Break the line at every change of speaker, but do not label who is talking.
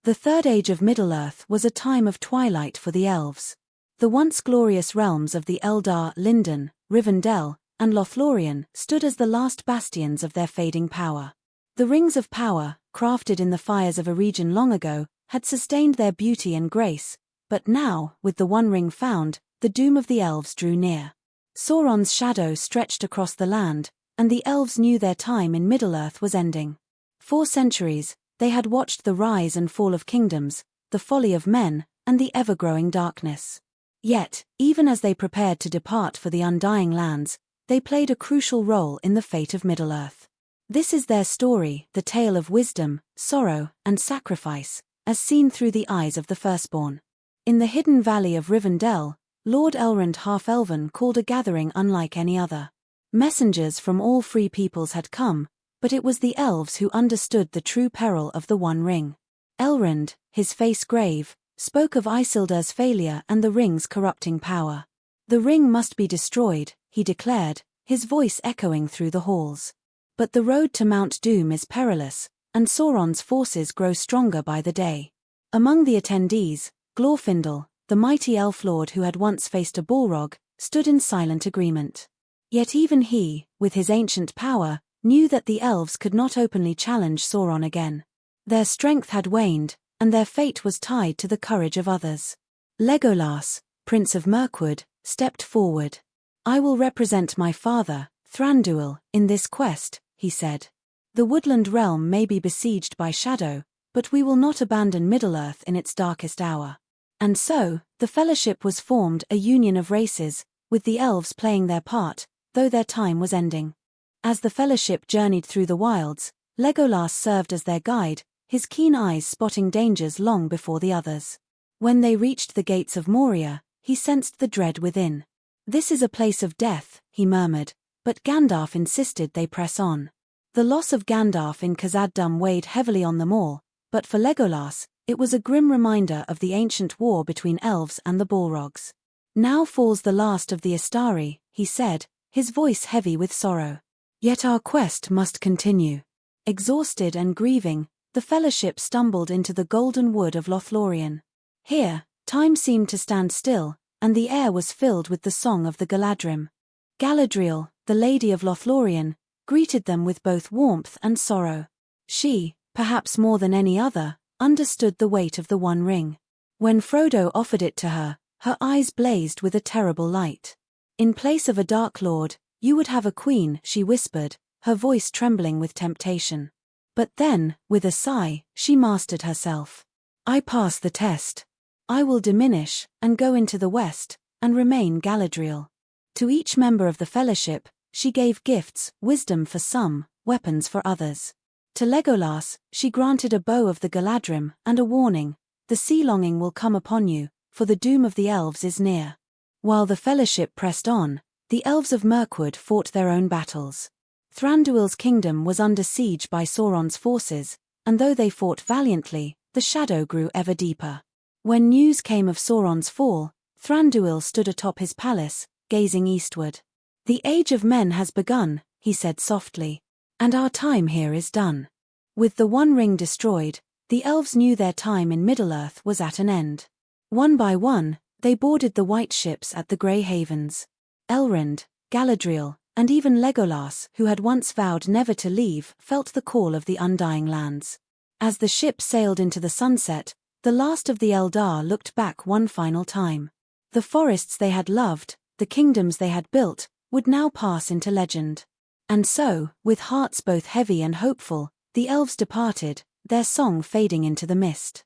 The Third Age of Middle-earth was a time of twilight for the elves. The once glorious realms of the Eldar, Lindon, Rivendell, and Lothlórien stood as the last bastions of their fading power. The rings of power, crafted in the fires of a region long ago, had sustained their beauty and grace, but now, with the One Ring found, the doom of the elves drew near. Sauron's shadow stretched across the land, and the elves knew their time in Middle-earth was ending. For centuries, they had watched the rise and fall of kingdoms, the folly of men, and the ever-growing darkness. Yet, even as they prepared to depart for the undying lands, they played a crucial role in the fate of Middle-earth. This is their story, the tale of wisdom, sorrow, and sacrifice, as seen through the eyes of the firstborn. In the hidden valley of Rivendell, Lord Elrond Half-Elven called a gathering unlike any other. Messengers from all free peoples had come, but it was the elves who understood the true peril of the One Ring. Elrond, his face grave, spoke of Isildur's failure and the ring's corrupting power. The ring must be destroyed, he declared, his voice echoing through the halls. But the road to Mount Doom is perilous, and Sauron's forces grow stronger by the day. Among the attendees, Glorfindel, the mighty elf lord who had once faced a Balrog, stood in silent agreement. Yet even he, with his ancient power, knew that the elves could not openly challenge Sauron again. Their strength had waned, and their fate was tied to the courage of others. Legolas, Prince of Mirkwood, stepped forward. "I will represent my father, Thranduil, in this quest," he said. "The woodland realm may be besieged by shadow, but we will not abandon Middle-earth in its darkest hour." And so, the Fellowship was formed, a union of races, with the elves playing their part, though their time was ending. As the Fellowship journeyed through the wilds, Legolas served as their guide, his keen eyes spotting dangers long before the others. When they reached the gates of Moria, he sensed the dread within. "This is a place of death," he murmured, but Gandalf insisted they press on. The loss of Gandalf in Khazad-dûm weighed heavily on them all, but for Legolas, it was a grim reminder of the ancient war between elves and the Balrogs. "Now falls the last of the Istari," he said, his voice heavy with sorrow. "Yet our quest must continue." Exhausted and grieving, the Fellowship stumbled into the golden wood of Lothlórien. Here, time seemed to stand still, and the air was filled with the song of the Galadrim. Galadriel, the Lady of Lothlórien, greeted them with both warmth and sorrow. She, perhaps more than any other, understood the weight of the One Ring. When Frodo offered it to her, her eyes blazed with a terrible light. "In place of a Dark Lord, you would have a queen," she whispered, her voice trembling with temptation. But then, with a sigh, she mastered herself. "I pass the test. I will diminish, and go into the west, and remain Galadriel." To each member of the Fellowship, she gave gifts, wisdom for some, weapons for others. To Legolas, she granted a bow of the Galadrim, and a warning: "The sea longing will come upon you, for the doom of the elves is near." While the Fellowship pressed on, the elves of Mirkwood fought their own battles. Thranduil's kingdom was under siege by Sauron's forces, and though they fought valiantly, the shadow grew ever deeper. When news came of Sauron's fall, Thranduil stood atop his palace, gazing eastward. "The age of men has begun," he said softly, "and our time here is done." With the One Ring destroyed, the elves knew their time in Middle-earth was at an end. One by one, they boarded the white ships at the Grey Havens. Elrond, Galadriel, and even Legolas, who had once vowed never to leave, felt the call of the undying lands. As the ship sailed into the sunset, the last of the Eldar looked back one final time. The forests they had loved, the kingdoms they had built, would now pass into legend. And so, with hearts both heavy and hopeful, the elves departed, their song fading into the mist.